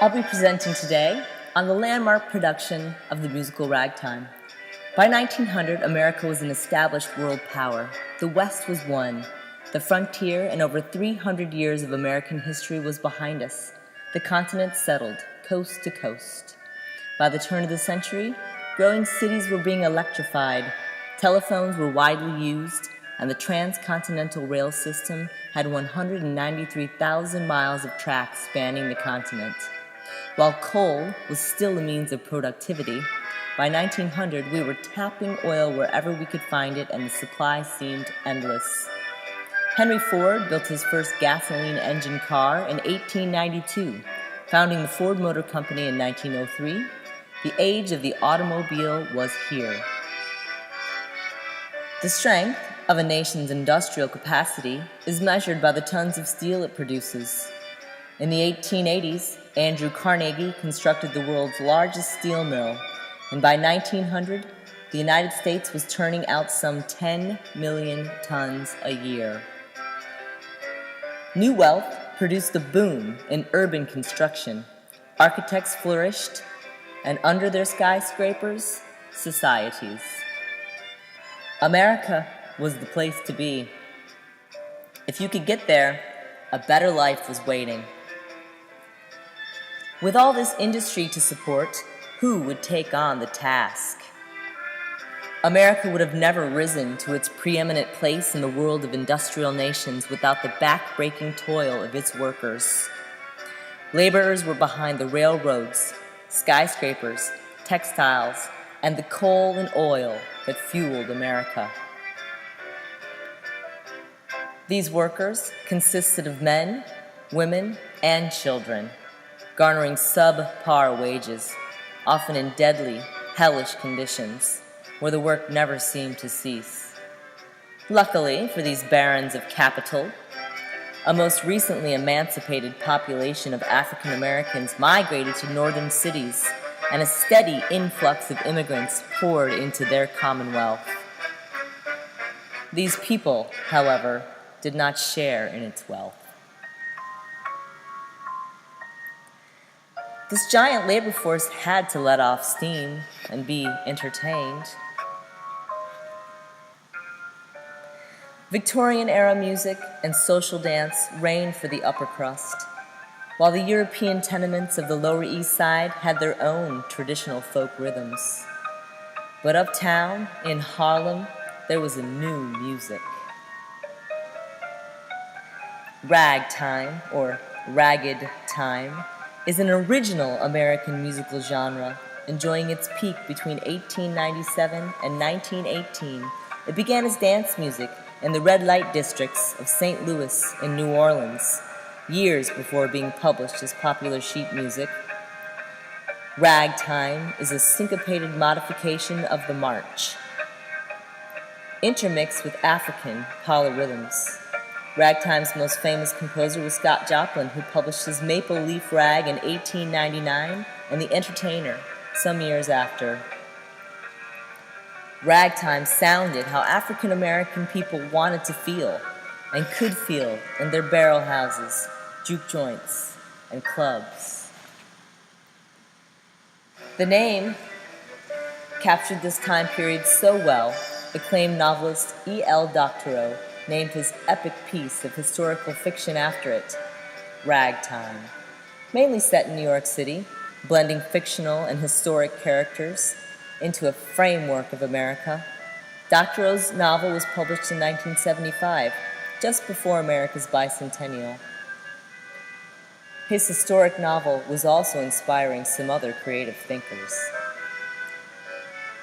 I'll be presenting today on the landmark production of the musical Ragtime. By 1900, America was an established world power. The West was won. The frontier and over 300 years of American history was behind us. The continent settled, coast to coast. By the turn of the century, growing cities were being electrified, telephones were widely used, and the transcontinental rail system had 193,000 miles of tracks spanning the continent. While coal was still a means of productivity, by 1900 we were tapping oil wherever we could find it, and the supply seemed endless. Henry Ford built his first gasoline engine car in 1892, founding the Ford Motor Company in 1903. The age of the automobile was here. The strength of a nation's industrial capacity is measured by the tons of steel it produces. In the 1880s, Andrew Carnegie constructed the world's largest steel mill, and by 1900, the United States was turning out some 10 million tons a year. New wealth produced a boom in urban construction. Architects flourished, and under their skyscrapers, societies. America was the place to be. If you could get there, a better life was waiting. With all this industry to support, who would take on the task? America would have never risen to its preeminent place in the world of industrial nations without the back-breaking toil of its workers. Laborers were behind the railroads, skyscrapers, textiles, and the coal and oil that fueled America. These workers consisted of men, women, and children, garnering subpar wages, often in deadly, hellish conditions, where the work never seemed to cease. Luckily for these barons of capital, a most recently emancipated population of African Americans migrated to northern cities, and a steady influx of immigrants poured into their commonwealth. These people, however, did not share in its wealth. This giant labor force had to let off steam and be entertained. Victorian-era music and social dance reigned for the upper crust, while the European tenements of the Lower East Side had their own traditional folk rhythms. But uptown, in Harlem, there was a new music. Ragtime, or ragged time, is an original American musical genre, enjoying its peak between 1897 and 1918. It began as dance music in the red light districts of St. Louis and New Orleans, years before being published as popular sheet music. Ragtime is a syncopated modification of the march, intermixed with African polyrhythms. Ragtime's most famous composer was Scott Joplin, who published his Maple Leaf Rag in 1899 and The Entertainer some years after. Ragtime sounded how African American people wanted to feel and could feel in their barrel houses, juke joints, and clubs. The name captured this time period so well, acclaimed novelist E.L. Doctorow named his epic piece of historical fiction after it, Ragtime. Mainly set in New York City, blending fictional and historic characters into a framework of America, Doctorow's novel was published in 1975, just before America's bicentennial. His historic novel was also inspiring some other creative thinkers.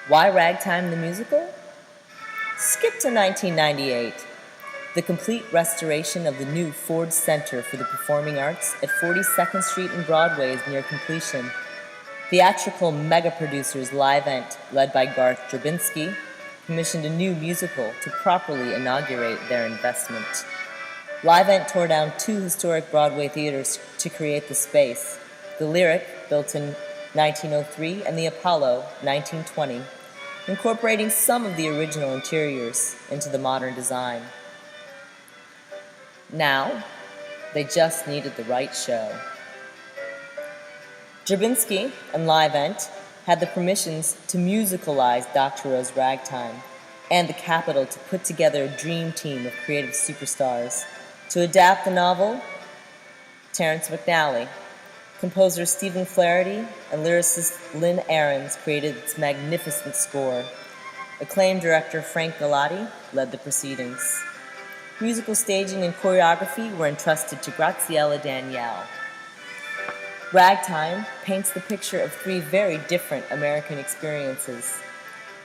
Why Ragtime the musical? Skip to 1998. The complete restoration of the new Ford Center for the Performing Arts at 42nd Street and Broadway is near completion. Theatrical mega-producers Livent, led by Garth Drabinsky, commissioned a new musical to properly inaugurate their investment. Livent tore down 2 historic Broadway theaters to create the space, the Lyric, built in 1903, and the Apollo, 1920, incorporating some of the original interiors into the modern design. Now, They just needed the right show. Drabinsky and Livent had the permissions to musicalize Doctorow's Ragtime and the capital to put together a dream team of creative superstars. To adapt the novel, Terrence McNally. Composer Stephen Flaherty and lyricist Lynn Ahrens created its magnificent score. Acclaimed director Frank Galati led the proceedings. Musical staging and choreography were entrusted to Graziella Danielle. Ragtime paints the picture of three very different American experiences,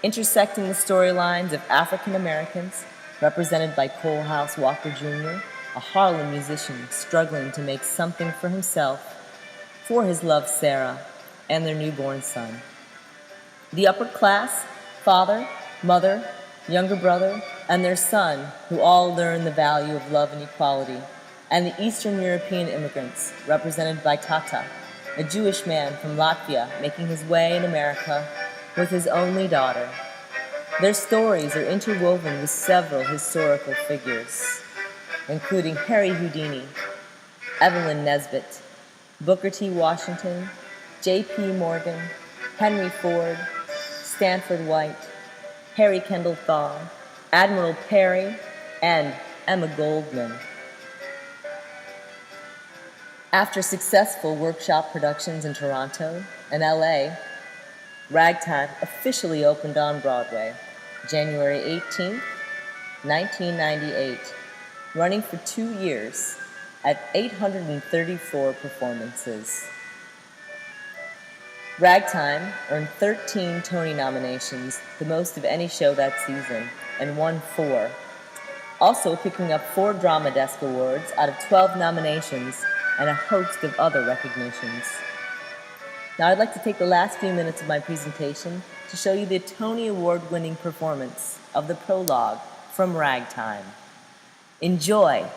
intersecting the storylines of African Americans, represented by Colehouse Walker Jr., a Harlem musician struggling to make something for himself, for his love Sarah, and their newborn son. The upper class, father, mother, younger brother, and their son, who all learn the value of love and equality, and the Eastern European immigrants, represented by Tata, a Jewish man from Latvia making his way in America with his only daughter. Their stories are interwoven with several historical figures, including Harry Houdini, Evelyn Nesbit, Booker T. Washington, J.P. Morgan, Henry Ford, Stanford White, Harry Kendall Thaw, Admiral Perry, and Emma Goldman. After successful workshop productions in Toronto and LA, Ragtime officially opened on Broadway, January 18, 1998, running for 2 years at 834 performances. Ragtime earned 13 Tony nominations, the most of any show that season, and won 4. Also picking up 4 Drama Desk Awards out of 12 nominations and a host of other recognitions. Now I'd like to take the last few minutes of my presentation to show you the Tony Award-winning performance of the prologue from Ragtime. Enjoy!